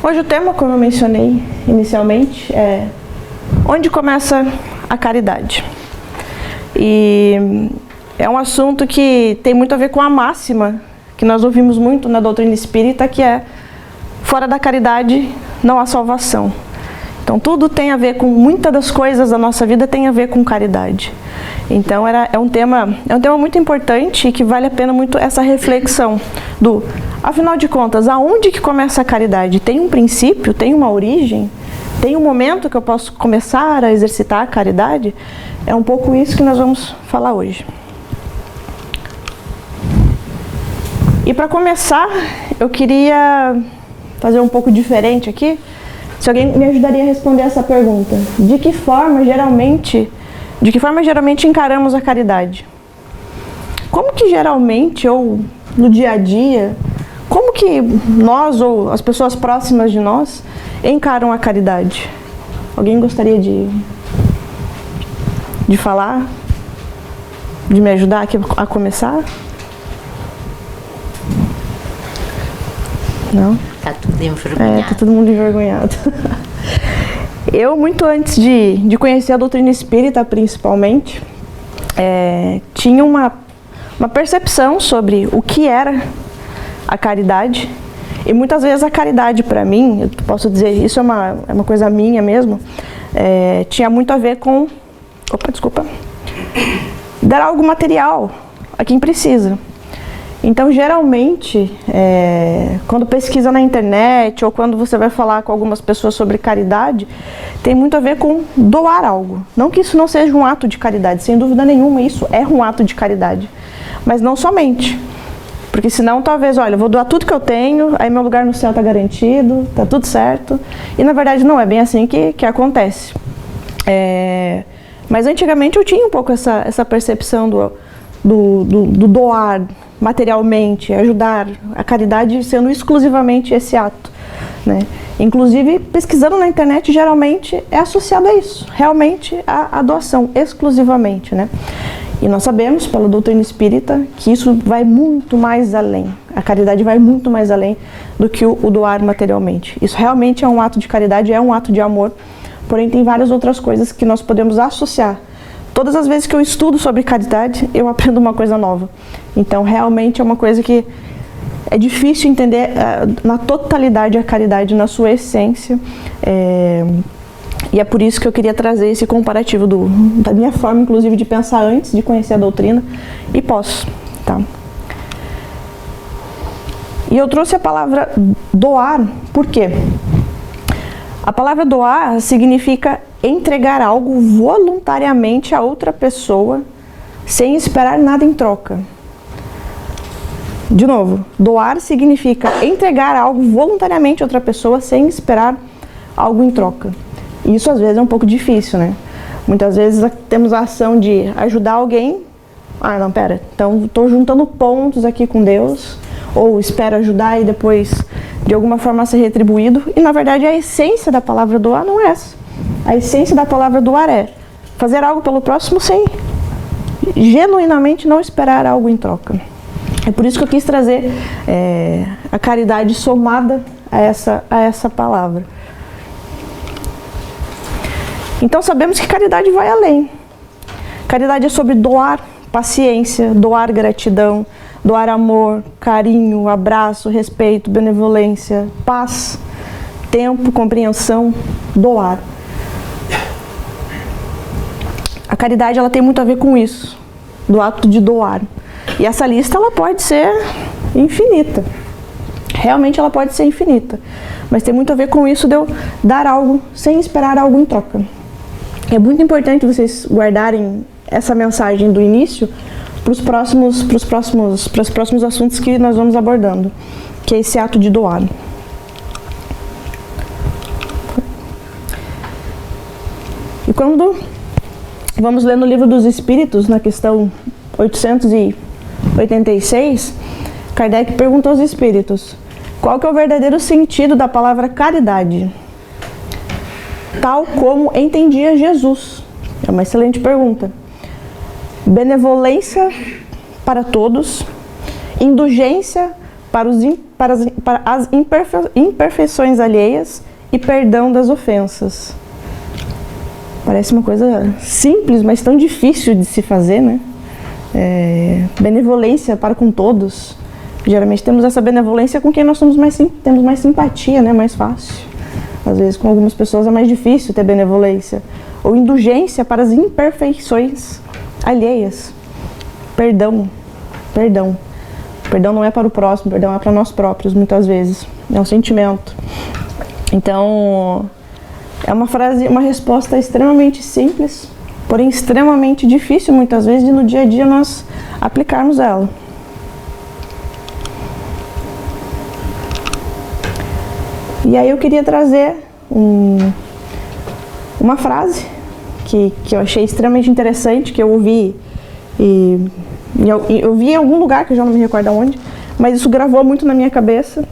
Hoje o tema, como eu mencionei inicialmente, é onde começa a caridade. E é um assunto que tem muito a ver com a máxima que nós ouvimos muito na doutrina espírita, que é: fora da caridade não há salvação. Então tudo tem a ver com, muitas das coisas da nossa vida tem a ver com caridade. Então é um tema muito importante e que vale a pena muito essa reflexão do, afinal de contas, aonde que começa a caridade? Tem um princípio? Tem uma origem? Tem um momento que eu posso começar a exercitar a caridade? É um pouco isso que nós vamos falar hoje. E para começar, eu queria fazer um pouco diferente aqui. Se alguém me ajudaria a responder essa pergunta: de que forma geralmente encaramos a caridade? Como que geralmente, ou no dia a dia, como que nós ou as pessoas próximas de nós encaram a caridade? Alguém gostaria de falar? De me ajudar aqui a começar? Não? Está tudo envergonhado. Tá todo mundo envergonhado. Eu, muito antes de conhecer a doutrina espírita, principalmente, tinha uma percepção sobre o que era a caridade. E muitas vezes a caridade, para mim, eu posso dizer, isso é uma coisa minha mesmo, tinha muito a ver com, dar algo material a quem precisa. Então, geralmente, quando pesquisa na internet ou quando você vai falar com algumas pessoas sobre caridade, tem muito a ver com doar algo. Não que isso não seja um ato de caridade, sem dúvida nenhuma, isso é um ato de caridade. Mas não somente. Porque senão, talvez, olha, eu vou doar tudo que eu tenho, aí meu lugar no céu está garantido, está tudo certo. E, na verdade, não é bem assim que acontece. Mas, antigamente, eu tinha um pouco essa percepção do doar materialmente, ajudar, a caridade sendo exclusivamente esse ato, né? Inclusive, pesquisando na internet, geralmente é associado a isso, realmente a doação, exclusivamente, né? E nós sabemos, pela doutrina espírita, que isso vai muito mais além, a caridade vai muito mais além do que o doar materialmente. Isso realmente é um ato de caridade, é um ato de amor, porém tem várias outras coisas que nós podemos associar. Todas as vezes que eu estudo sobre caridade, eu aprendo uma coisa nova. Então, realmente é uma coisa que é difícil entender na totalidade a caridade, na sua essência. E é por isso que eu queria trazer esse comparativo da minha forma, inclusive, de pensar antes de conhecer a doutrina e pós. Tá? E eu trouxe a palavra doar, por quê? A palavra doar significa entregar algo voluntariamente a outra pessoa sem esperar nada em troca. De novo, doar significa entregar algo voluntariamente a outra pessoa sem esperar algo em troca. Isso às vezes é um pouco difícil, né? Muitas vezes temos a ação de ajudar alguém. Ah, não, pera, então estou juntando pontos aqui com Deus, ou espero ajudar e depois de alguma forma ser retribuído. E na verdade a essência da palavra doar não é essa. A essência da palavra doar é fazer algo pelo próximo sem genuinamente não esperar algo em troca. É por isso que eu quis trazer a caridade somada a essa palavra. Então sabemos que caridade vai além. Caridade é sobre doar paciência, doar gratidão, doar amor, carinho, abraço, respeito, benevolência, paz, tempo, compreensão, doar. A caridade, ela tem muito a ver com isso, do ato de doar. E essa lista, ela pode ser infinita. Realmente ela pode ser infinita. Mas tem muito a ver com isso de eu dar algo sem esperar algo em troca. É muito importante vocês guardarem essa mensagem do início para os próximos assuntos que nós vamos abordando, que é esse ato de doar. E quando vamos ler no Livro dos Espíritos, na questão 886, Kardec pergunta aos espíritos: qual que é o verdadeiro sentido da palavra caridade? Tal como entendia Jesus. É uma excelente pergunta. Benevolência para todos, indulgência para as imperfeições alheias e perdão das ofensas. Parece uma coisa simples, mas tão difícil de se fazer, né? Benevolência para com todos. Geralmente temos essa benevolência com quem nós temos mais simpatia, né? Mais fácil. Às vezes com algumas pessoas é mais difícil ter benevolência. Ou indulgência para as imperfeições alheias. Perdão. Perdão não é para o próximo, perdão é para nós próprios, muitas vezes. É um sentimento. Então, é uma resposta extremamente simples, porém extremamente difícil, muitas vezes, de no dia a dia nós aplicarmos ela. E aí eu queria trazer uma frase que eu achei extremamente interessante, que eu ouvi eu vi em algum lugar, que eu já não me recordo aonde, mas isso gravou muito na minha cabeça,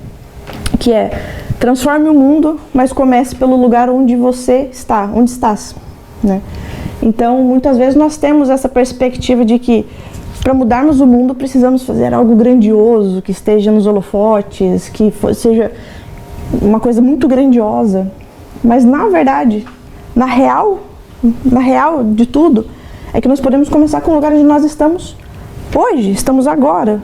que é: transforme o mundo, mas comece pelo lugar onde você está, onde estás, né? Então, muitas vezes nós temos essa perspectiva de que para mudarmos o mundo precisamos fazer algo grandioso, que esteja nos holofotes, que seja uma coisa muito grandiosa. Mas na verdade, na real de tudo, é que nós podemos começar com o lugar onde nós estamos hoje, estamos agora,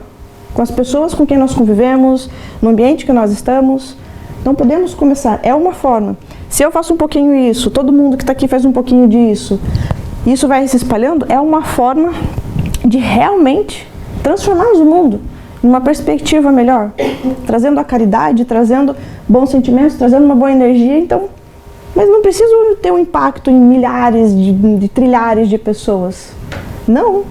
com as pessoas com quem nós convivemos, no ambiente que nós estamos. Então podemos começar, é uma forma. Se eu faço um pouquinho isso, todo mundo que está aqui faz um pouquinho disso, isso vai se espalhando, é uma forma de realmente transformarmos o mundo em uma perspectiva melhor, trazendo a caridade, trazendo bons sentimentos, trazendo uma boa energia. Então, mas não preciso ter um impacto em milhares de trilhares de pessoas. Não.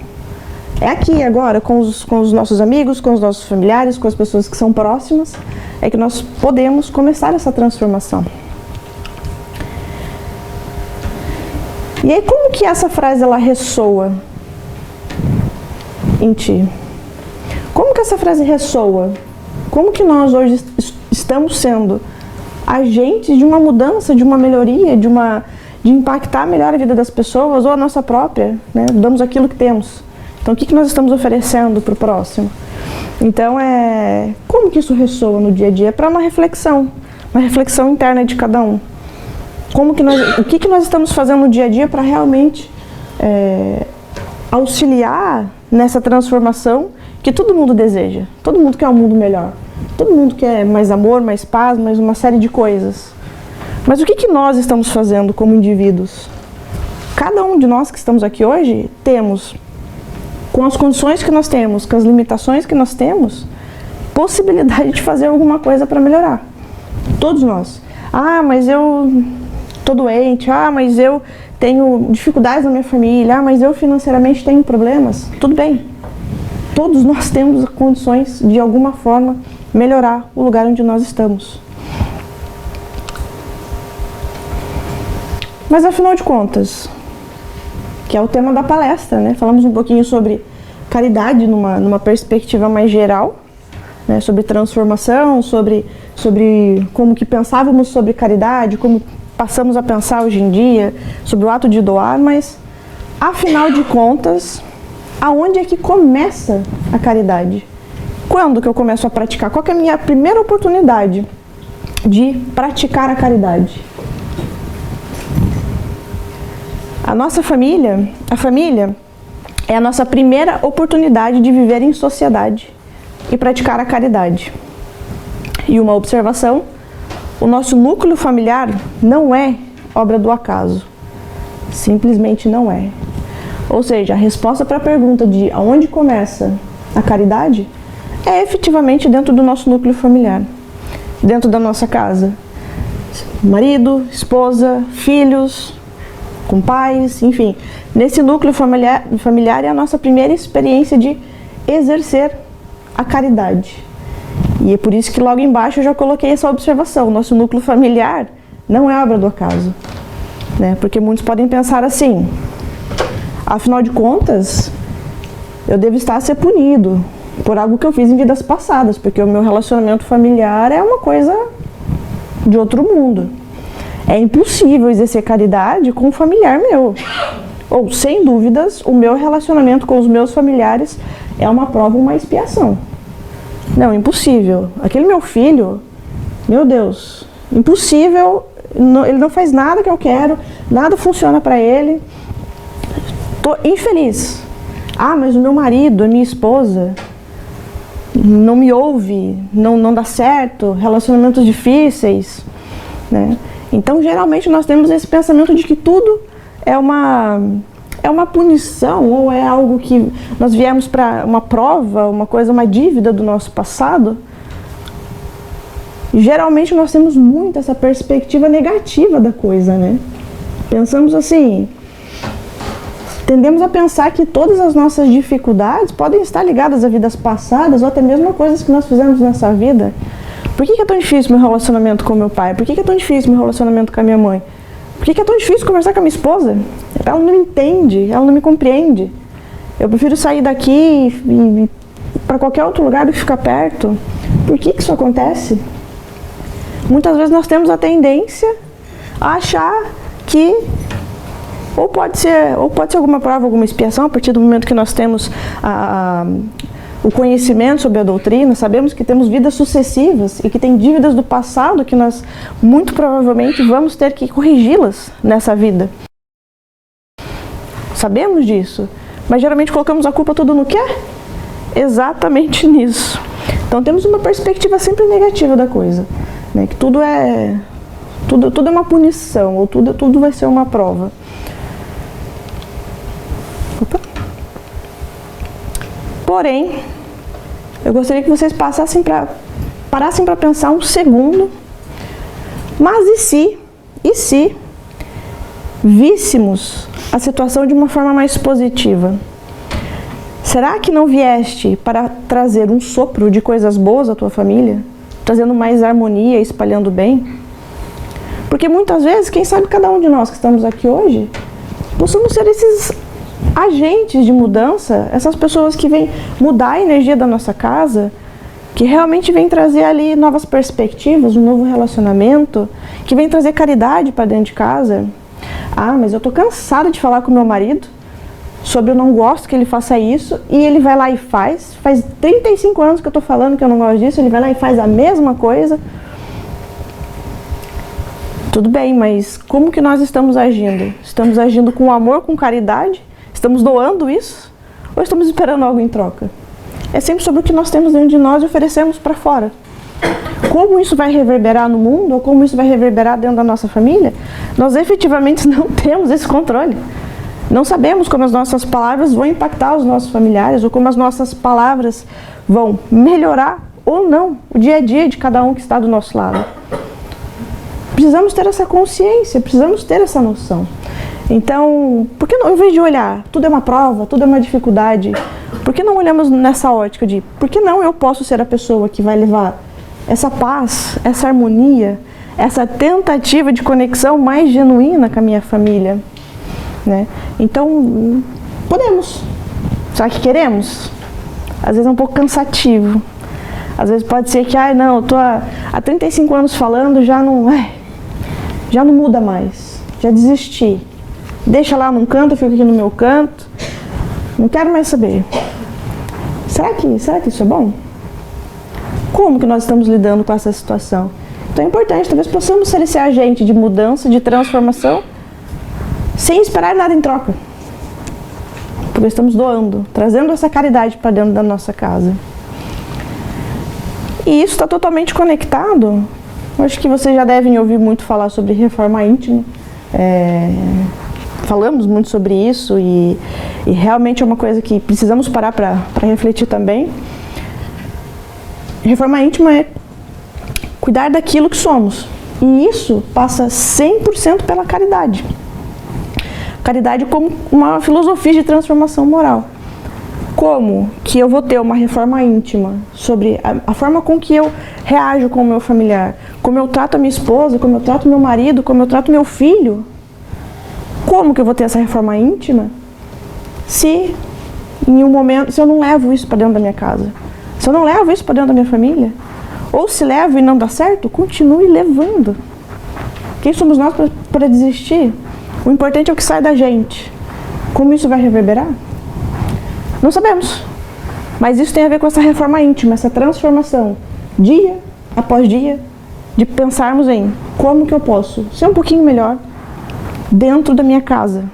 É aqui, agora, com os nossos amigos, com os nossos familiares, com as pessoas que são próximas, é que nós podemos começar essa transformação. E aí, como que essa frase ela ressoa em ti? Como que essa frase ressoa? Como que nós hoje estamos sendo agentes de uma mudança, de uma melhoria, de impactar melhor a vida das pessoas ou a nossa própria, né? Damos aquilo que temos. Então, o que nós estamos oferecendo para o próximo? Então, como que isso ressoa no dia a dia? Para uma reflexão interna de cada um. O que nós estamos fazendo no dia a dia para realmente auxiliar nessa transformação que todo mundo deseja. Todo mundo quer um mundo melhor. Todo mundo quer mais amor, mais paz, mais uma série de coisas. Mas o que nós estamos fazendo como indivíduos? Cada um de nós que estamos aqui hoje temos, com as condições que nós temos, com as limitações que nós temos, possibilidade de fazer alguma coisa para melhorar. Todos nós. Ah, mas eu tô doente. Ah, mas eu tenho dificuldades na minha família. Ah, mas eu financeiramente tenho problemas. Tudo bem. Todos nós temos condições de alguma forma melhorar o lugar onde nós estamos. Mas afinal de contas, que é o tema da palestra, né? Falamos um pouquinho sobre caridade numa perspectiva mais geral, né? Sobre transformação, sobre como que pensávamos sobre caridade, como passamos a pensar hoje em dia, sobre o ato de doar, mas afinal de contas, aonde é que começa a caridade? Quando que eu começo a praticar? Qual que é a minha primeira oportunidade de praticar a caridade? A família é a nossa primeira oportunidade de viver em sociedade e praticar a caridade. E uma observação: o nosso núcleo familiar não é obra do acaso. Simplesmente não é. Ou seja, a resposta para a pergunta de aonde começa a caridade é efetivamente dentro do nosso núcleo familiar, dentro da nossa casa. Marido, esposa, filhos, com pais, enfim. Nesse núcleo familiar é a nossa primeira experiência de exercer a caridade. E é por isso que logo embaixo eu já coloquei essa observação: o nosso núcleo familiar não é obra do acaso, né? Porque muitos podem pensar assim: afinal de contas, eu devo estar a ser punido por algo que eu fiz em vidas passadas, porque o meu relacionamento familiar é uma coisa de outro mundo. É impossível exercer caridade com um familiar meu. Ou, sem dúvidas, o meu relacionamento com os meus familiares é uma prova, uma expiação. Não, impossível. Aquele meu filho, meu Deus, impossível, ele não faz nada que eu quero, nada funciona para ele. Tô infeliz. Ah, mas o meu marido, a minha esposa, não me ouve, não dá certo, relacionamentos difíceis, né? Então, geralmente, nós temos esse pensamento de que tudo é uma punição ou é algo que nós viemos para uma prova, uma coisa, uma dívida do nosso passado. Geralmente, nós temos muito essa perspectiva negativa da coisa, né? Pensamos assim, tendemos a pensar que todas as nossas dificuldades podem estar ligadas a vidas passadas ou até mesmo a coisas que nós fizemos nessa vida. Por que é tão difícil meu relacionamento com meu pai? Por que é tão difícil meu relacionamento com a minha mãe? Por que é tão difícil conversar com a minha esposa? Ela não me entende, ela não me compreende. Eu prefiro sair daqui e ir para qualquer outro lugar do que ficar perto. Por que isso acontece? Muitas vezes nós temos a tendência a achar que ou pode ser alguma prova, alguma expiação, a partir do momento que nós temos o conhecimento sobre a doutrina, sabemos que temos vidas sucessivas e que tem dívidas do passado que nós, muito provavelmente, vamos ter que corrigi-las nessa vida. Sabemos disso, mas geralmente colocamos a culpa tudo no quê? Exatamente nisso. Então temos uma perspectiva sempre negativa da coisa, né? Que tudo é uma punição, ou tudo vai ser uma prova. Opa. Porém, eu gostaria que vocês parassem para pensar um segundo, mas e se víssemos a situação de uma forma mais positiva? Será que não vieste para trazer um sopro de coisas boas à tua família? Trazendo mais harmonia, espalhando bem? Porque muitas vezes, quem sabe cada um de nós que estamos aqui hoje, possamos ser esses agentes de mudança, essas pessoas que vêm mudar a energia da nossa casa, que realmente vêm trazer ali novas perspectivas, um novo relacionamento, que vêm trazer caridade para dentro de casa. Ah, mas eu tô cansada de falar com o meu marido sobre eu não gosto que ele faça isso, e ele vai lá e faz 35 anos que eu tô falando que eu não gosto disso, ele vai lá e faz a mesma coisa. Tudo bem, mas como que nós estamos agindo? Estamos agindo com amor, com caridade? Estamos doando isso? Ou estamos esperando algo em troca? É sempre sobre o que nós temos dentro de nós e oferecemos para fora. Como isso vai reverberar no mundo, ou como isso vai reverberar dentro da nossa família, nós efetivamente não temos esse controle. Não sabemos como as nossas palavras vão impactar os nossos familiares, ou como as nossas palavras vão melhorar ou não o dia a dia de cada um que está do nosso lado. Precisamos ter essa consciência, precisamos ter essa noção. Então, por que não, em vez de olhar, tudo é uma prova, tudo é uma dificuldade, por que não olhamos nessa ótica de, por que não eu posso ser a pessoa que vai levar essa paz, essa harmonia, essa tentativa de conexão mais genuína com a minha família, né? Então, podemos. Será que queremos? Às vezes é um pouco cansativo. Às vezes pode ser que, não, eu tô há 35 anos falando, já não muda mais, já desisti. Deixa lá num canto, eu fico aqui no meu canto, não quero mais saber. Será que isso é bom? Como que nós estamos lidando com essa situação? Então é importante, talvez possamos ser esse agente de mudança, de transformação, sem esperar nada em troca. Porque estamos doando, trazendo essa caridade para dentro da nossa casa. E isso está totalmente conectado. Acho que vocês já devem ouvir muito falar sobre reforma íntima. Falamos muito sobre isso e realmente é uma coisa que precisamos parar para refletir também. Reforma íntima é cuidar daquilo que somos. E isso passa 100% pela caridade. Caridade como uma filosofia de transformação moral. Como que eu vou ter uma reforma íntima sobre a forma com que eu reajo com o meu familiar, como eu trato a minha esposa, como eu trato meu marido, como eu trato meu filho? Como que eu vou ter essa reforma íntima se em um momento, se eu não levo isso para dentro da minha casa? Se eu não levo isso para dentro da minha família? Ou se levo e não dá certo, continue levando. Quem somos nós para desistir? O importante é o que sai da gente. Como isso vai reverberar? Não sabemos. Mas isso tem a ver com essa reforma íntima, essa transformação, dia após dia, de pensarmos em como que eu posso ser um pouquinho melhor dentro da minha casa.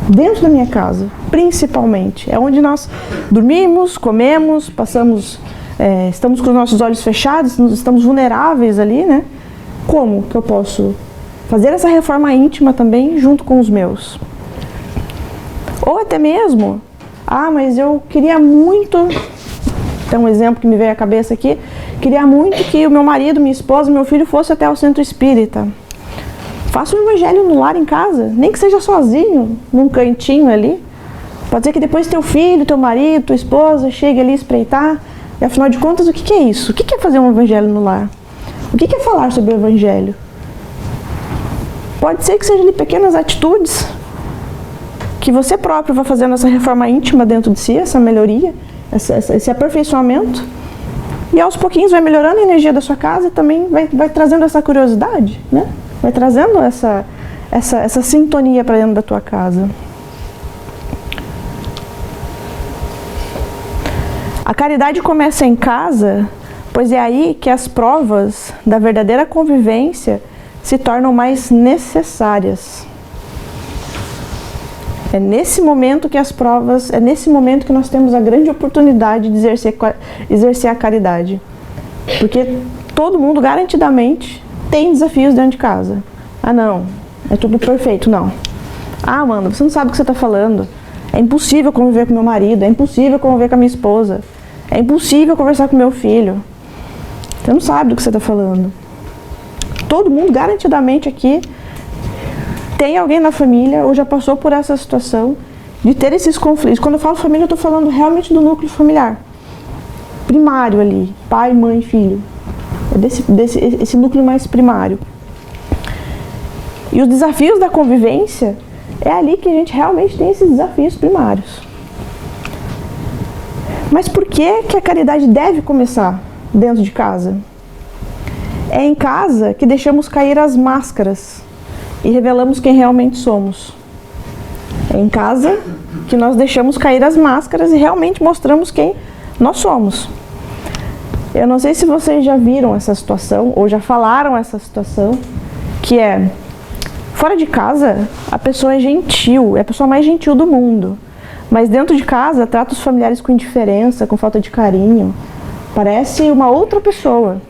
Dentro da minha casa, principalmente. É onde nós dormimos, comemos, passamos, estamos com os nossos olhos fechados, estamos vulneráveis ali, né? Como que eu posso fazer essa reforma íntima também junto com os meus? Ou até mesmo, mas eu queria muito, tem um exemplo que me veio à cabeça aqui, queria muito que o meu marido, minha esposa, meu filho fosse até o centro espírita. Faça um evangelho no lar em casa, nem que seja sozinho, num cantinho ali. Pode ser que depois teu filho, teu marido, tua esposa chegue ali espreitar. E afinal de contas, o que é isso? O que é fazer um evangelho no lar? O que é falar sobre o evangelho? Pode ser que sejam ali pequenas atitudes que você próprio vai fazendo essa reforma íntima dentro de si, essa melhoria, esse aperfeiçoamento. E aos pouquinhos vai melhorando a energia da sua casa e também vai trazendo essa curiosidade, né? Vai trazendo essa sintonia para dentro da tua casa. A caridade começa em casa, pois é aí que as provas da verdadeira convivência se tornam mais necessárias. É nesse momento que as provas, é nesse momento que nós temos a grande oportunidade de exercer a caridade. Porque todo mundo garantidamente tem desafios dentro de casa. Não, é tudo perfeito, não. Amanda, você não sabe o que você está falando. É impossível conviver com meu marido, é impossível conviver com a minha esposa, é impossível conversar com meu filho. Você não sabe do que você está falando. Todo mundo garantidamente aqui tem alguém na família ou já passou por essa situação de ter esses conflitos. Quando eu falo família, eu estou falando realmente do núcleo familiar. Primário ali, pai, mãe, filho. É esse núcleo mais primário. E os desafios da convivência, é ali que a gente realmente tem esses desafios primários. Mas por que a caridade deve começar dentro de casa? É em casa que deixamos cair as máscaras e revelamos quem realmente somos. É em casa que nós deixamos cair as máscaras e realmente mostramos quem nós somos. Eu não sei se vocês já viram essa situação ou já falaram essa situação, que é, fora de casa, a pessoa é gentil, é a pessoa mais gentil do mundo. Mas dentro de casa, trata os familiares com indiferença, com falta de carinho. Parece uma outra pessoa.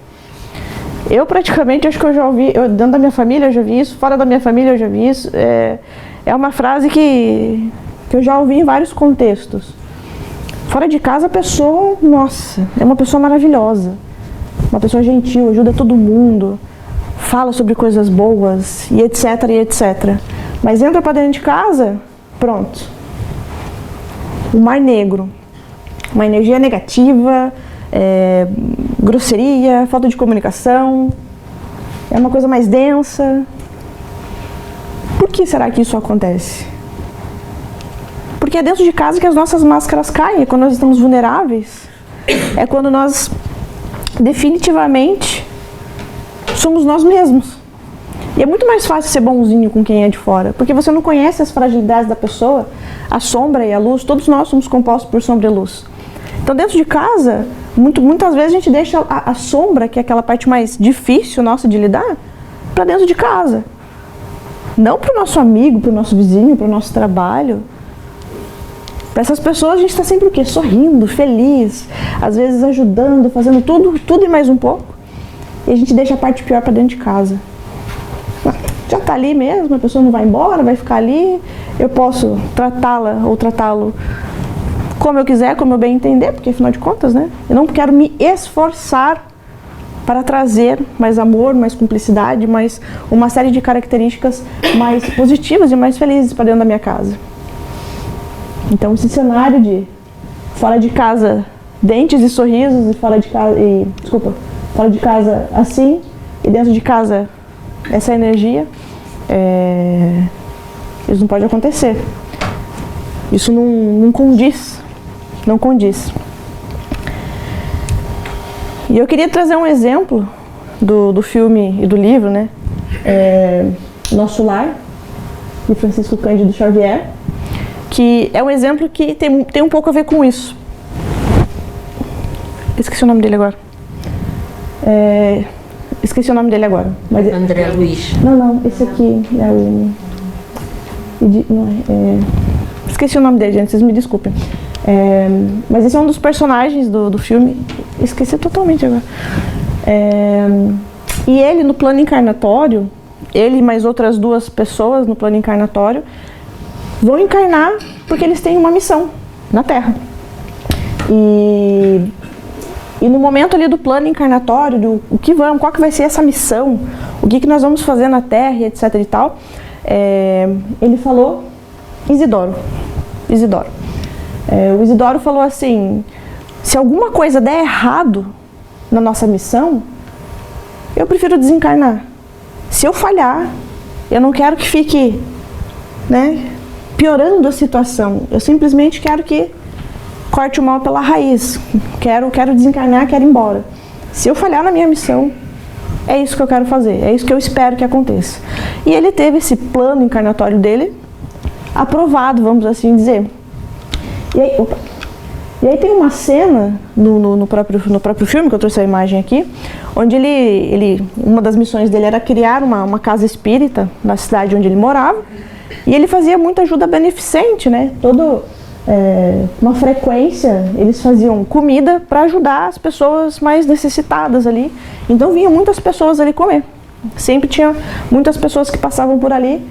Eu praticamente, acho que eu já ouvi, dentro da minha família eu já vi isso, fora da minha família eu já vi isso. É uma frase que eu já ouvi em vários contextos. Fora de casa a pessoa, nossa, é uma pessoa maravilhosa. Uma pessoa gentil, ajuda todo mundo, fala sobre coisas boas e etc, e etc. Mas entra para dentro de casa, pronto. O mar negro. Uma energia negativa, grosseria, falta de comunicação, é uma coisa mais densa. Por que será que isso acontece? Porque é dentro de casa que as nossas máscaras caem, é quando nós estamos vulneráveis, é quando nós definitivamente somos nós mesmos. E é muito mais fácil ser bonzinho com quem é de fora, porque você não conhece as fragilidades da pessoa, a sombra e a luz, todos nós somos compostos por sombra e luz. Então dentro de casa, muitas vezes a gente deixa a sombra, que é aquela parte mais difícil nossa de lidar, para dentro de casa. Não para o nosso amigo, para o nosso vizinho, para o nosso trabalho. Para essas pessoas a gente está sempre o quê? Sorrindo, feliz, às vezes ajudando, fazendo tudo e mais um pouco. E a gente deixa a parte pior para dentro de casa. Já está ali mesmo, a pessoa não vai embora, vai ficar ali. Eu posso tratá-la ou tratá-lo como eu quiser, como eu bem entender, porque afinal de contas, né? Eu não quero me esforçar para trazer mais amor, mais cumplicidade, mais uma série de características mais positivas e mais felizes para dentro da minha casa. Então esse cenário de fora de casa dentes e sorrisos e fora de casa assim e dentro de casa essa energia, isso não pode acontecer. Isso não condiz. Não condiz. E eu queria trazer um exemplo do filme e do livro, né? Nosso Lar, de Francisco Cândido Xavier, que é um exemplo que tem um pouco a ver com isso. Esqueci o nome dele agora. Esqueci o nome dele agora. Mas André Luiz. Não, esse aqui é o... Esqueci o nome dele, gente, vocês me desculpem. Mas esse é um dos personagens do filme. Esqueci totalmente agora. E ele, no plano encarnatório, ele e mais outras 2 pessoas no plano encarnatório vão encarnar porque eles têm uma missão na Terra. E no momento ali do plano encarnatório, qual que vai ser essa missão, o que nós vamos fazer na Terra, e etc e tal, ele falou Isidoro. O Isidoro falou assim: se alguma coisa der errado na nossa missão, eu prefiro desencarnar. Se eu falhar, eu não quero que fique, né, piorando a situação. Eu simplesmente quero que corte o mal pela raiz. Quero desencarnar, quero ir embora. Se eu falhar na minha missão, é isso que eu quero fazer, é isso que eu espero que aconteça. E ele teve esse plano encarnatório dele aprovado, vamos assim dizer. E aí tem uma cena no próprio filme, que eu trouxe a imagem aqui, onde uma das missões dele era criar uma casa espírita na cidade onde ele morava, e ele fazia muita ajuda beneficente, né? Uma frequência, eles faziam comida para ajudar as pessoas mais necessitadas ali. Então vinham muitas pessoas ali comer. Sempre tinha muitas pessoas que passavam por ali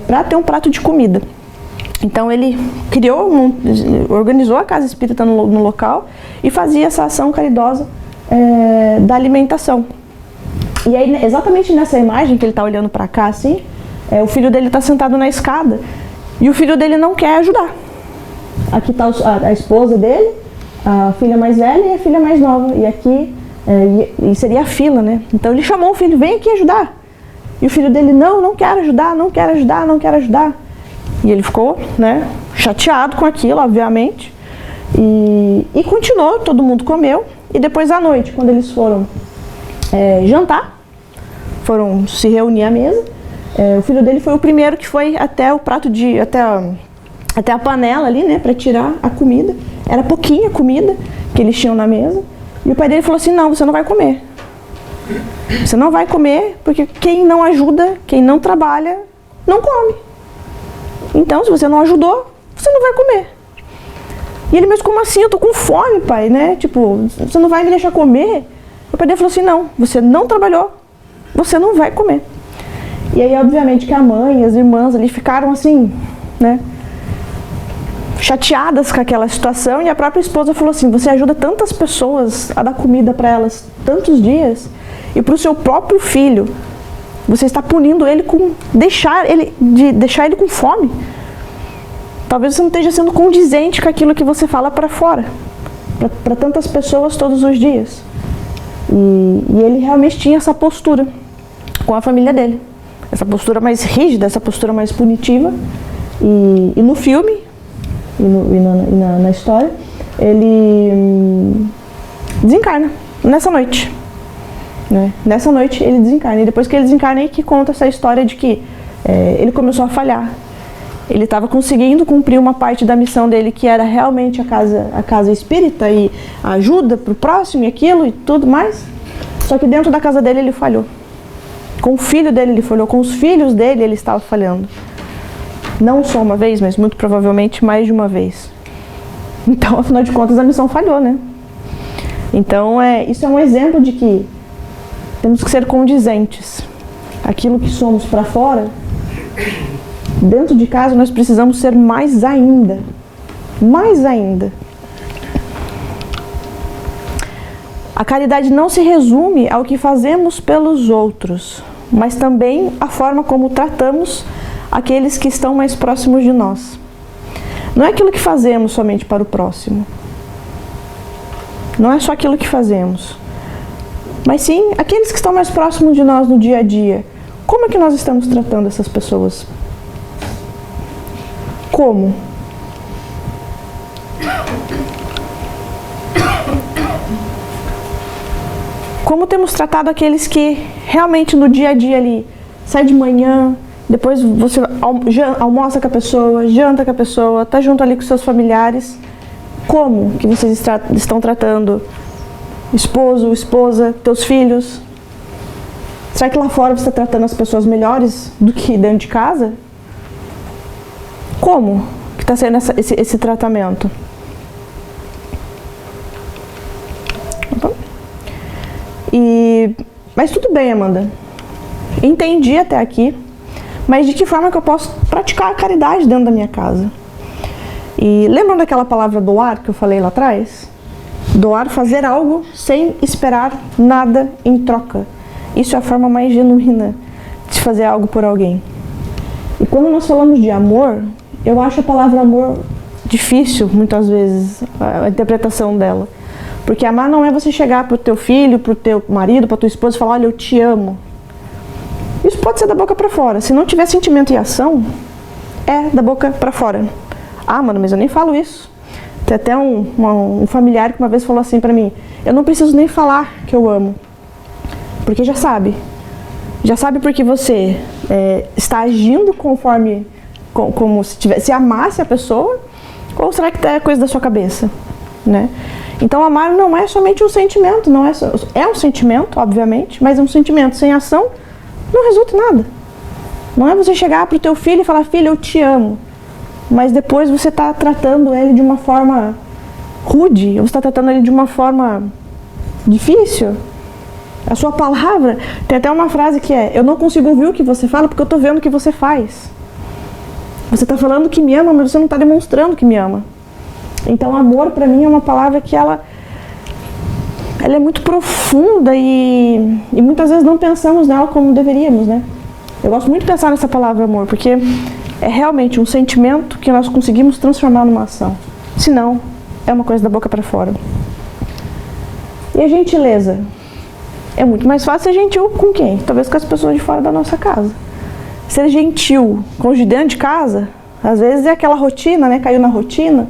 para ter um prato de comida. Então ele organizou a casa espírita no local e fazia essa ação caridosa da alimentação. E aí, exatamente nessa imagem que ele está olhando para cá, assim, o filho dele está sentado na escada e o filho dele não quer ajudar. Aqui está a esposa dele, a filha mais velha e a filha mais nova. E aqui e seria a fila, né? Então ele chamou o filho: vem aqui ajudar. E o filho dele: não quero ajudar, não quero ajudar, não quero ajudar. E ele ficou, né, chateado com aquilo, obviamente. E continuou, todo mundo comeu. E depois à noite, quando eles foram jantar, foram se reunir à mesa, o filho dele foi o primeiro que foi até o prato até a panela ali, né, para tirar a comida. Era pouquinha comida que eles tinham na mesa. E o pai dele falou assim: não, você não vai comer. Você não vai comer porque quem não ajuda, quem não trabalha, não come. Então, se você não ajudou, você não vai comer. E ele: mas como assim? Eu tô com fome, pai, né? Tipo, você não vai me deixar comer? O pai dele falou assim: não, você não trabalhou, você não vai comer. E aí, obviamente, que a mãe e as irmãs ali ficaram assim, né, chateadas com aquela situação. E a própria esposa falou assim: você ajuda tantas pessoas a dar comida para elas tantos dias, e para o seu próprio filho você está punindo ele com deixar ele com fome. Talvez você não esteja sendo condizente com aquilo que você fala para fora, para tantas pessoas todos os dias. E ele realmente tinha essa postura com a família dele, essa postura mais rígida, essa postura mais punitiva. E no filme na história, ele desencarna nessa noite. Né? Nessa noite ele desencarna. E depois que ele desencarna, é que conta essa história de que ele começou a falhar. Ele estava conseguindo cumprir uma parte da missão dele, que era realmente a casa espírita e a ajuda para o próximo e aquilo e tudo mais. Só que dentro da casa dele ele falhou. Com o filho dele ele falhou, com os filhos dele ele estava falhando. Não só uma vez, mas muito provavelmente mais de uma vez. Então, afinal de contas, a missão falhou, né? Então, isso é um exemplo de que temos que ser condizentes. Aquilo que somos para fora, dentro de casa nós precisamos ser mais ainda. Mais ainda. A caridade não se resume ao que fazemos pelos outros, mas também a forma como tratamos aqueles que estão mais próximos de nós. Não é aquilo que fazemos somente para o próximo. Não é só aquilo que fazemos. Mas sim, aqueles que estão mais próximos de nós no dia a dia. Como é que nós estamos tratando essas pessoas? Como? Como temos tratado aqueles que realmente no dia a dia ali, sai de manhã, depois você almoça com a pessoa, janta com a pessoa, está junto ali com seus familiares. Como que vocês estão tratando esposo, esposa, teus filhos? Será que lá fora você está tratando as pessoas melhores do que dentro de casa? Como que está sendo esse tratamento? Mas tudo bem, Amanda. Entendi até aqui. Mas de que forma que eu posso praticar a caridade dentro da minha casa? E lembram daquela palavra doar que eu falei lá atrás? Doar, fazer algo sem esperar nada em troca. Isso é a forma mais genuína de fazer algo por alguém. E quando nós falamos de amor, eu acho a palavra amor difícil, muitas vezes, a interpretação dela. Porque amar não é você chegar pro teu filho, pro teu marido, pra tua esposa e falar, olha, eu te amo. Isso pode ser da boca para fora. Se não tiver sentimento e ação, é da boca para fora. Ah, mano, mas eu nem falo isso. Tem até um familiar que uma vez falou assim para mim, eu não preciso nem falar que eu amo. Porque já sabe. Já sabe porque você está agindo conforme, como se amasse a pessoa, ou será que é coisa da sua cabeça? Né? Então amar não é somente um sentimento, não é um sentimento, obviamente, mas é um sentimento sem ação. Não resulta em nada. Não é você chegar para o teu filho e falar, filho, eu te amo. Mas depois você está tratando ele de uma forma rude, ou você está tratando ele de uma forma difícil. A sua palavra, tem até uma frase que é, eu não consigo ouvir o que você fala porque eu estou vendo o que você faz. Você está falando que me ama, mas você não está demonstrando que me ama. Então amor para mim é uma palavra que ela é muito profunda e muitas vezes não pensamos nela como deveríamos, né? Eu gosto muito de pensar nessa palavra amor, porque é realmente um sentimento que nós conseguimos transformar numa ação. Se não, é uma coisa da boca para fora. E a gentileza? É muito mais fácil ser gentil com quem? Talvez com as pessoas de fora da nossa casa. Ser gentil com os de dentro de casa, às vezes é aquela rotina, né? Caiu na rotina.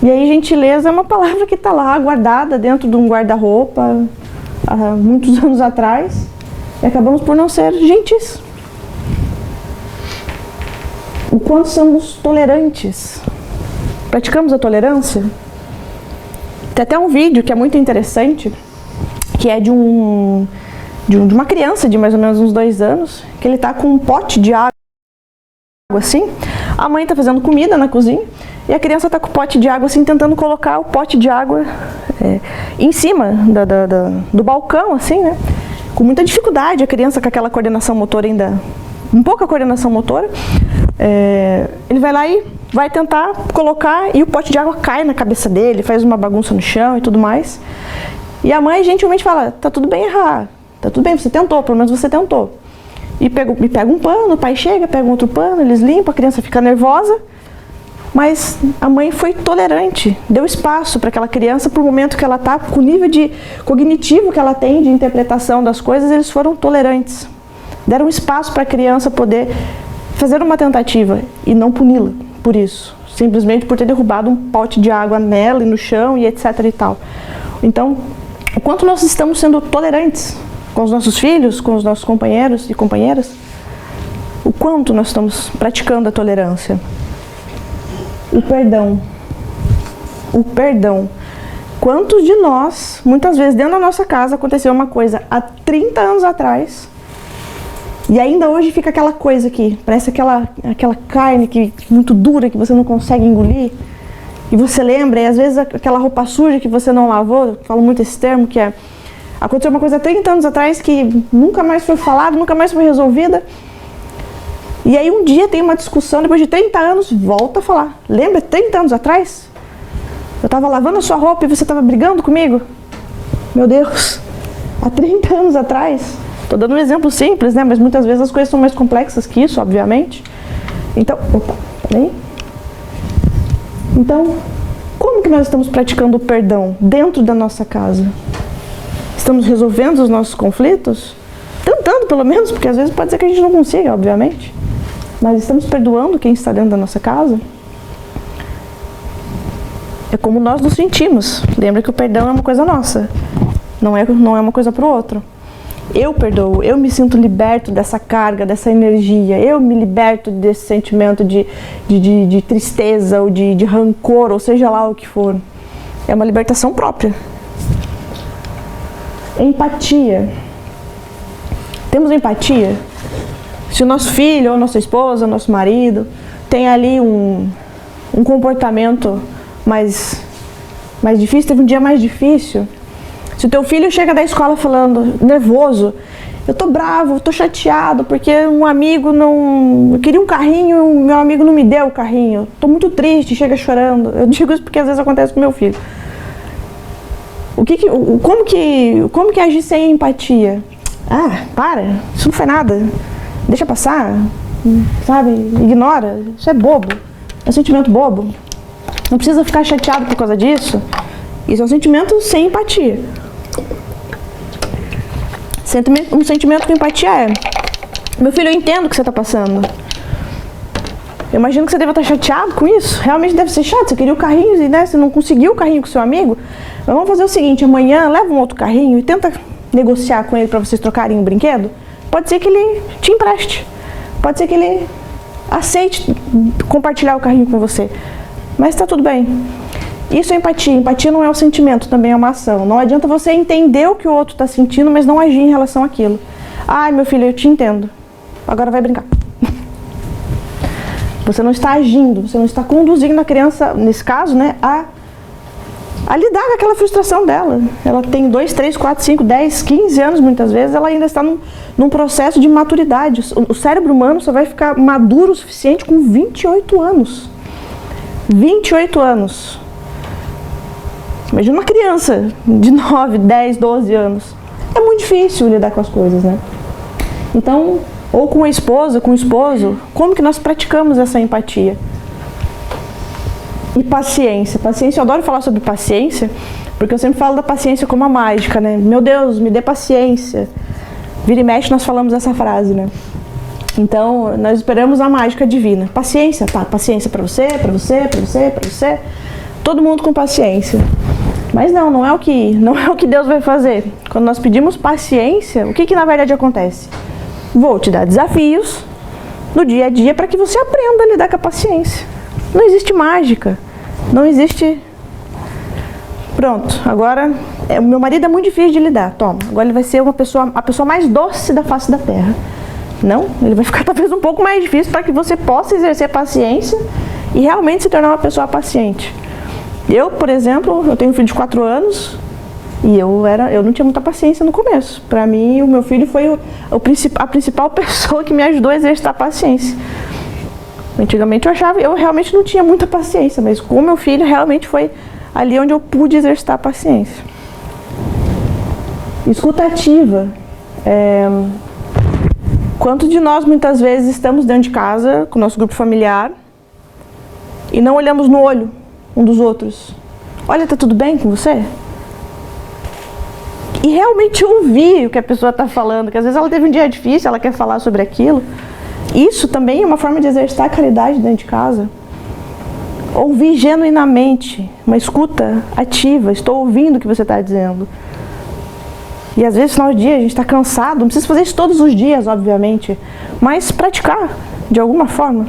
E aí gentileza é uma palavra que está lá guardada dentro de um guarda-roupa há muitos anos atrás e acabamos por não ser gentis. O quanto somos tolerantes. Praticamos a tolerância? Tem até um vídeo que é muito interessante, que é de uma criança de mais ou menos uns 2 anos, que ele está com um pote de água assim, a mãe está fazendo comida na cozinha, e a criança está com o pote de água assim, tentando colocar o pote de água em cima do balcão, assim, né? Com muita dificuldade, a criança com aquela coordenação motora ainda, um pouca coordenação motora, ele vai lá e vai tentar colocar e o pote de água cai na cabeça dele, faz uma bagunça no chão e tudo mais. E a mãe gentilmente fala, tá tudo bem errar, tá tudo bem, você tentou, pelo menos você tentou. E pega um pano, o pai chega, pega um outro pano, eles limpam, a criança fica nervosa. Mas a mãe foi tolerante, deu espaço para aquela criança, por momento que ela está, com o nível cognitivo que ela tem de interpretação das coisas, eles foram tolerantes. Deram espaço para a criança poder fazer uma tentativa e não puni-la por isso, simplesmente por ter derrubado um pote de água nela e no chão e etc e tal. Então, o quanto nós estamos sendo tolerantes com os nossos filhos, com os nossos companheiros e companheiras, o quanto nós estamos praticando a tolerância. O perdão. O perdão. Quantos de nós, muitas vezes dentro da nossa casa, aconteceu uma coisa há 30 anos atrás e ainda hoje fica aquela coisa aqui, parece aquela carne muito dura que você não consegue engolir e você lembra, e às vezes aquela roupa suja que você não lavou, eu falo muito esse termo, que aconteceu uma coisa há 30 anos atrás que nunca mais foi falado, nunca mais foi resolvida. E aí um dia tem uma discussão, depois de 30 anos, volta a falar. Lembra 30 anos atrás? Eu estava lavando a sua roupa e você estava brigando comigo? Meu Deus, há 30 anos atrás. Estou dando um exemplo simples, né? Mas muitas vezes as coisas são mais complexas que isso, obviamente. Então, peraí. Então, como que nós estamos praticando o perdão dentro da nossa casa? Estamos resolvendo os nossos conflitos? Tentando, pelo menos, porque às vezes pode ser que a gente não consiga, obviamente. Mas estamos perdoando quem está dentro da nossa casa? É como nós nos sentimos. Lembra que o perdão é uma coisa nossa. Não é uma coisa para o outro. Eu perdoo, eu me sinto liberto dessa carga, dessa energia. Eu me liberto desse sentimento de tristeza ou de rancor, ou seja lá o que for. É uma libertação própria. Empatia. Temos empatia? Se o nosso filho, ou nossa esposa, ou nosso marido tem ali um comportamento mais difícil, teve um dia mais difícil. Se o teu filho chega da escola falando, nervoso, eu tô bravo, eu tô chateado, porque um amigo eu queria um carrinho, meu amigo não me deu o carrinho, tô muito triste, chega chorando. Eu digo isso porque às vezes acontece com meu filho. Como que agir sem empatia? Ah, para, isso não foi nada, deixa passar, sabe, ignora, isso é bobo, é um sentimento bobo, não precisa ficar chateado por causa disso. Isso é um sentimento sem empatia. Um sentimento com empatia é: meu filho, eu entendo o que você está passando. Eu imagino que você deve estar chateado com isso. Realmente deve ser chato. Você queria o carrinho e você não conseguiu o carrinho com seu amigo. Mas vamos fazer o seguinte: amanhã leva um outro carrinho e tenta negociar com ele para vocês trocarem o brinquedo. Pode ser que ele te empreste. Pode ser que ele aceite compartilhar o carrinho com você. Mas está tudo bem. Isso é empatia. Empatia não é um sentimento, também é uma ação. Não adianta você entender o que o outro está sentindo, mas não agir em relação àquilo. Ai, meu filho, eu te entendo. Agora vai brincar. Você não está agindo, você não está conduzindo a criança, nesse caso, a lidar com aquela frustração dela. Ela tem 2, 3, 4, 5, 10, 15 anos, muitas vezes, ela ainda está num processo de maturidade. O cérebro humano só vai ficar maduro o suficiente com 28 anos. 28 anos. Imagina uma criança de 9, 10, 12 anos. É muito difícil lidar com as coisas, né? Então, ou com a esposa, com o esposo, como que nós praticamos essa empatia? E paciência. Paciência, eu adoro falar sobre paciência, porque eu sempre falo da paciência como a mágica, né? Meu Deus, me dê paciência. Vira e mexe, nós falamos essa frase, né? Então, nós esperamos a mágica divina. Paciência, tá? Paciência para você, para você, para você, para você. Todo mundo com paciência. Mas não é o que Deus vai fazer. Quando nós pedimos paciência, o que na verdade acontece? Vou te dar desafios no dia a dia para que você aprenda a lidar com a paciência. Não existe mágica. Não existe... Pronto, agora o meu marido é muito difícil de lidar. Toma, agora ele vai ser a pessoa mais doce da face da terra. Não, ele vai ficar talvez um pouco mais difícil para que você possa exercer paciência e realmente se tornar uma pessoa paciente. Eu, por exemplo, eu tenho um filho de 4 anos e eu não tinha muita paciência no começo. Para mim, o meu filho foi a principal pessoa que me ajudou a exercitar a paciência. Antigamente eu realmente não tinha muita paciência, mas com o meu filho realmente foi ali onde eu pude exercitar a paciência. Escuta ativa. Quantos de nós muitas vezes estamos dentro de casa com o nosso grupo familiar e não olhamos no olho um dos outros? Olha, tá tudo bem com você? E realmente ouvir o que a pessoa está falando, que às vezes ela teve um dia difícil, ela quer falar sobre aquilo. Isso também é uma forma de exercitar a caridade dentro de casa. Ouvir genuinamente, uma escuta ativa, estou ouvindo o que você está dizendo. E às vezes no final do dia a gente está cansado, não precisa fazer isso todos os dias, obviamente, mas praticar de alguma forma.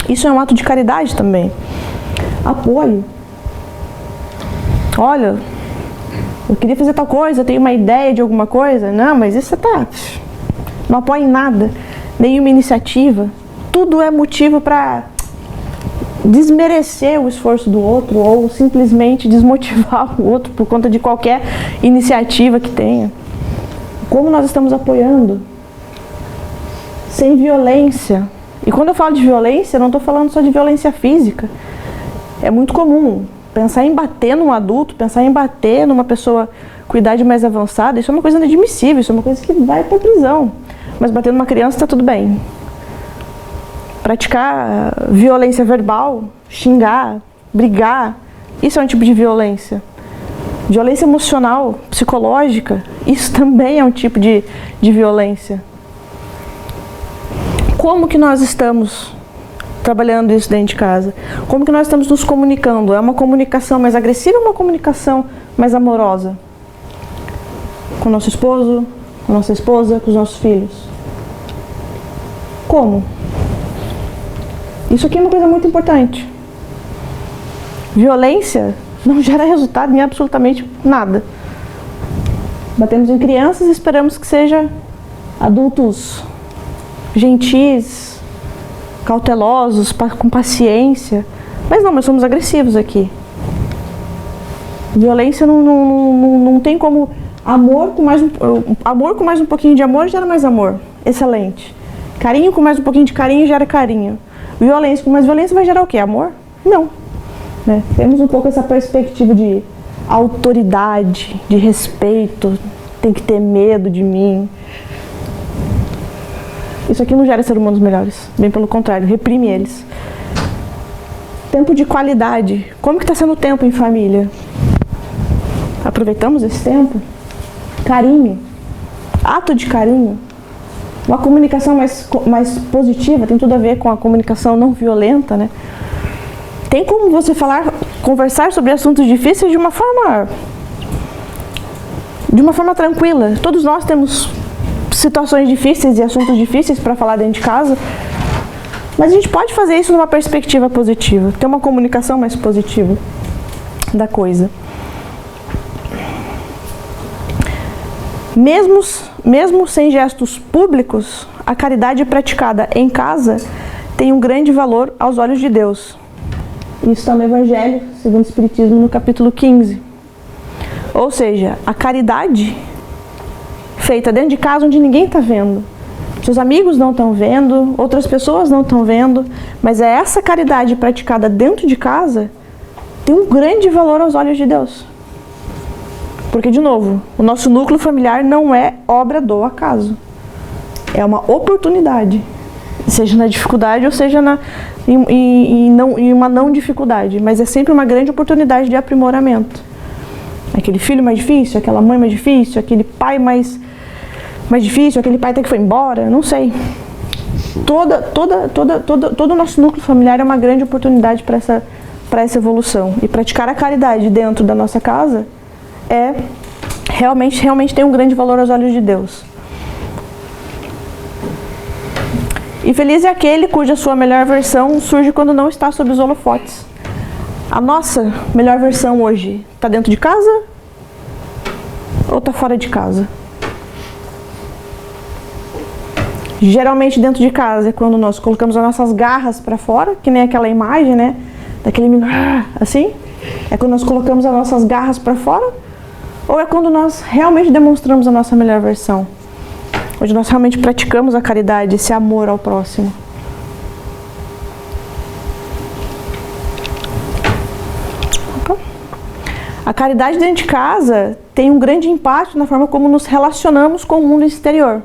Isso é um ato de caridade também. Apoio. Olha, eu queria fazer tal coisa, eu tenho uma ideia de alguma coisa. Não, mas isso não apoia em nada, nenhuma iniciativa. Tudo é motivo para desmerecer o esforço do outro ou simplesmente desmotivar o outro por conta de qualquer iniciativa que tenha. Como nós estamos apoiando? Sem violência. E quando eu falo de violência, eu não estou falando só de violência física. É muito comum pensar em bater num adulto, pensar em bater numa pessoa com idade mais avançada. Isso é uma coisa inadmissível, isso é uma coisa que vai para a prisão. Mas bater numa criança está tudo bem. Praticar violência verbal, xingar, brigar, isso é um tipo de violência. Violência emocional, psicológica, isso também é um tipo de violência. Como que nós estamos trabalhando isso dentro de casa? Como que nós estamos nos comunicando? É uma comunicação mais agressiva ou uma comunicação mais amorosa? Com o nosso esposo, com a nossa esposa, com os nossos filhos? Como? Isso aqui é uma coisa muito importante. Violência não gera resultado em absolutamente nada. Batemos em crianças e esperamos que sejam adultos gentis, cautelosos, com paciência. Mas não, nós somos agressivos aqui. Violência não tem como... Amor com mais um pouquinho de amor gera mais amor. Excelente. Carinho com mais um pouquinho de carinho gera carinho. Violência com mais violência vai gerar o quê? Amor? Não. Né? Temos um pouco essa perspectiva de autoridade, de respeito, tem que ter medo de mim. Isso aqui não gera seres humanos melhores, bem pelo contrário, reprime eles. Tempo de qualidade. Como que está sendo o tempo em família? Aproveitamos esse tempo? Carinho, ato de carinho, uma comunicação mais positiva, tem tudo a ver com a comunicação não violenta, né? Tem como você conversar sobre assuntos difíceis de uma forma tranquila. Todos nós temos situações difíceis e assuntos difíceis para falar dentro de casa, mas a gente pode fazer isso numa perspectiva positiva, ter uma comunicação mais positiva da coisa. Mesmo sem gestos públicos, a caridade praticada em casa tem um grande valor aos olhos de Deus. Isso está no Evangelho, segundo o Espiritismo, no capítulo 15. Ou seja, a caridade feita dentro de casa onde ninguém está vendo. Seus amigos não estão vendo, outras pessoas não estão vendo, mas é essa caridade praticada dentro de casa tem um grande valor aos olhos de Deus. Porque, de novo, o nosso núcleo familiar não é obra do acaso. É uma oportunidade, seja na dificuldade ou seja em uma não dificuldade, mas é sempre uma grande oportunidade de aprimoramento. Aquele filho mais difícil, aquela mãe mais difícil, aquele pai mais difícil, aquele pai até que foi embora, não sei. Todo o nosso núcleo familiar é uma grande oportunidade para essa evolução. E praticar a caridade dentro da nossa casa realmente tem um grande valor aos olhos de Deus. E feliz é aquele cuja sua melhor versão surge quando não está sob os holofotes. A nossa melhor versão hoje está dentro de casa ou está fora de casa? Geralmente dentro de casa é quando nós colocamos as nossas garras para fora, que nem aquela imagem, né? Daquele menino assim. É quando nós colocamos as nossas garras para fora? Ou é quando nós realmente demonstramos a nossa melhor versão? Onde nós realmente praticamos a caridade, esse amor ao próximo. A caridade dentro de casa tem um grande impacto na forma como nos relacionamos com o mundo exterior.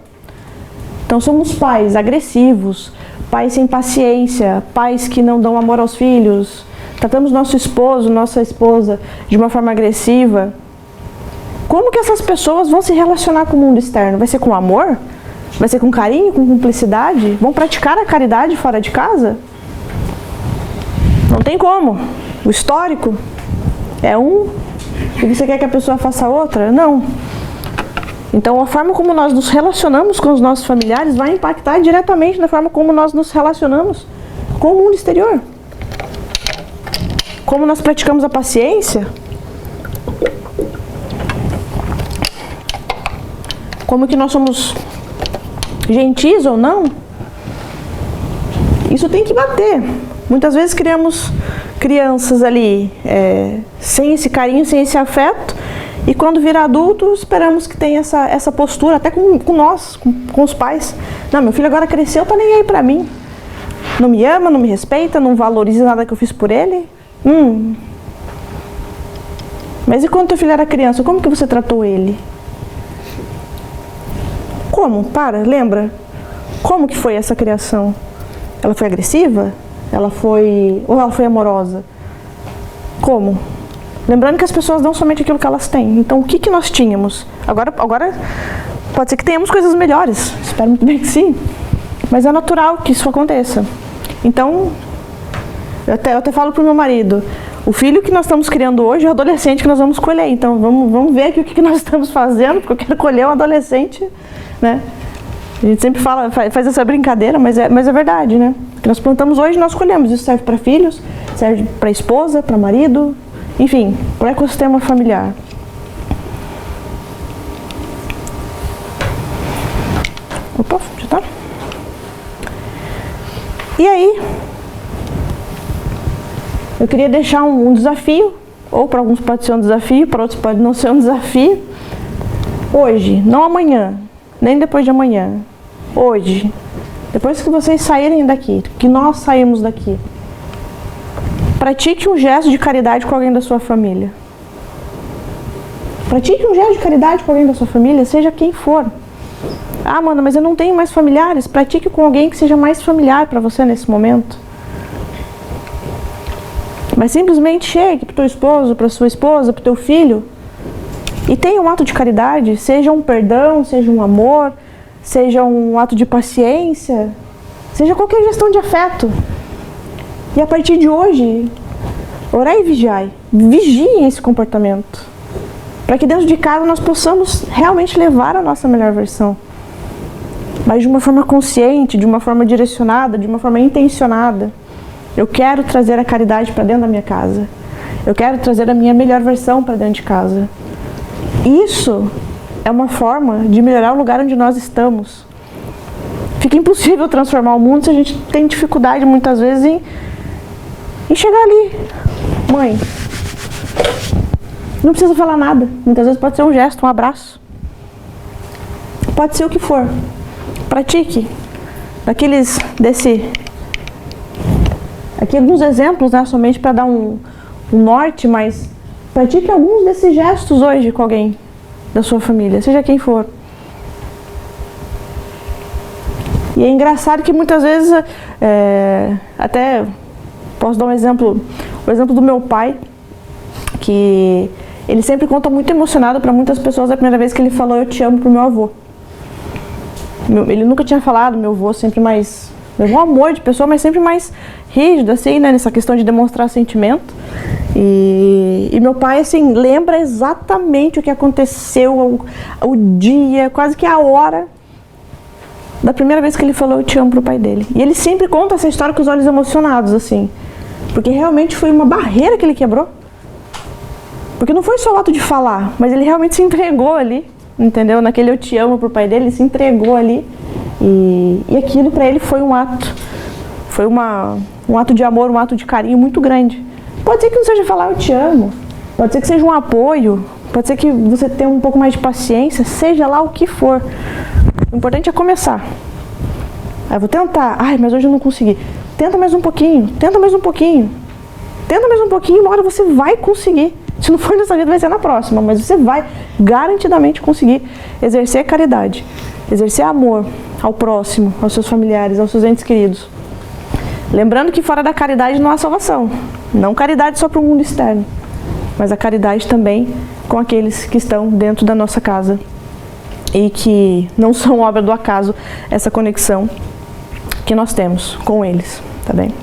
Então somos pais agressivos, pais sem paciência, pais que não dão amor aos filhos, tratamos nosso esposo, nossa esposa de uma forma agressiva. Como que essas pessoas vão se relacionar com o mundo externo? Vai ser com amor? Vai ser com carinho, com cumplicidade? Vão praticar a caridade fora de casa? Não tem como. O histórico é um e você quer que a pessoa faça outra? Não. Então a forma como nós nos relacionamos com os nossos familiares vai impactar diretamente na forma como nós nos relacionamos com o mundo exterior. Como nós praticamos a paciência, como que nós somos gentis ou não, isso tem que bater. Muitas vezes criamos crianças ali sem esse carinho, sem esse afeto, e quando vira adulto esperamos que tenha essa postura, até com nós, com os pais. Não, meu filho agora cresceu, tá nem aí pra mim. Não me ama, não me respeita, não valoriza nada que eu fiz por ele. Mas e quando teu filho era criança, como que você tratou ele? Como? Lembra? Como que foi essa criação? Ela foi agressiva? Ou ela foi amorosa? Como? Lembrando que as pessoas dão somente aquilo que elas têm. Então, o que nós tínhamos? Agora pode ser que tenhamos coisas melhores. Espero muito bem que sim. Mas é natural que isso aconteça. Então, eu até falo pro meu marido, o filho que nós estamos criando hoje é o adolescente que nós vamos colher. Então, vamos ver aqui o que nós estamos fazendo, porque eu quero colher um adolescente, né? A gente sempre faz essa brincadeira, mas é verdade, né? O que nós plantamos hoje, nós colhemos. Isso serve para filhos, serve para esposa, para marido, enfim, para o ecossistema familiar. Opa, já tá? E aí, eu queria deixar um desafio, ou para alguns pode ser um desafio, para outros pode não ser um desafio. Hoje, não amanhã, nem depois de amanhã. Hoje, depois que vocês saírem daqui, que nós saímos daqui, pratique um gesto de caridade com alguém da sua família. Pratique um gesto de caridade com alguém da sua família, seja quem for. Ah, Amanda, mas eu não tenho mais familiares. Pratique com alguém que seja mais familiar para você nesse momento. Mas simplesmente chegue para o teu esposo, para sua esposa, para o teu filho e tenha um ato de caridade, seja um perdão, seja um amor, seja um ato de paciência, seja qualquer gestão de afeto. E a partir de hoje, orai e vigiai. Vigiem esse comportamento. Para que dentro de casa nós possamos realmente levar a nossa melhor versão. Mas de uma forma consciente, de uma forma direcionada, de uma forma intencionada. Eu quero trazer a caridade para dentro da minha casa. Eu quero trazer a minha melhor versão para dentro de casa. Isso é uma forma de melhorar o lugar onde nós estamos. Fica impossível transformar o mundo se a gente tem dificuldade muitas vezes em chegar ali. Mãe, não precisa falar nada. Muitas vezes pode ser um gesto, um abraço. Pode ser o que for. Pratique. Aqui alguns exemplos, né, somente para dar um norte, mas pratique alguns desses gestos hoje com alguém da sua família, seja quem for. E é engraçado que muitas vezes, até posso dar o exemplo do meu pai, que ele sempre conta muito emocionado para muitas pessoas a primeira vez que ele falou eu te amo pro meu avô. Ele nunca tinha falado, meu avô sempre mais, um amor de pessoa, mas sempre mais rígido, assim, né, nessa questão de demonstrar sentimento. E meu pai, assim, lembra exatamente o que aconteceu, o dia, quase que a hora da primeira vez que ele falou eu te amo pro pai dele. E ele sempre conta essa história com os olhos emocionados, assim, porque realmente foi uma barreira que ele quebrou. Porque não foi só o ato de falar, mas ele realmente se entregou ali, entendeu? Naquele eu te amo pro pai dele, ele se entregou ali. E aquilo para ele foi um ato, um ato de amor, um ato de carinho muito grande. Pode ser que não seja falar eu te amo, pode ser que seja um apoio, pode ser que você tenha um pouco mais de paciência, seja lá o que for. O importante é começar. Eu vou tentar, mas hoje eu não consegui. Tenta mais um pouquinho, tenta mais um pouquinho. Tenta mais um pouquinho, uma hora você vai conseguir. Se não for nessa vida, vai ser na próxima, mas você vai garantidamente conseguir exercer caridade, exercer amor ao próximo, aos seus familiares, aos seus entes queridos. Lembrando que fora da caridade não há salvação. Não caridade só para o mundo externo, mas a caridade também com aqueles que estão dentro da nossa casa e que não são obra do acaso essa conexão que nós temos com eles, tá bem?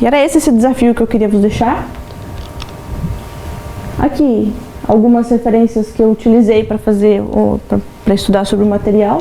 E era esse desafio que eu queria vos deixar. Aqui, algumas referências que eu utilizei para fazer, para estudar sobre o material.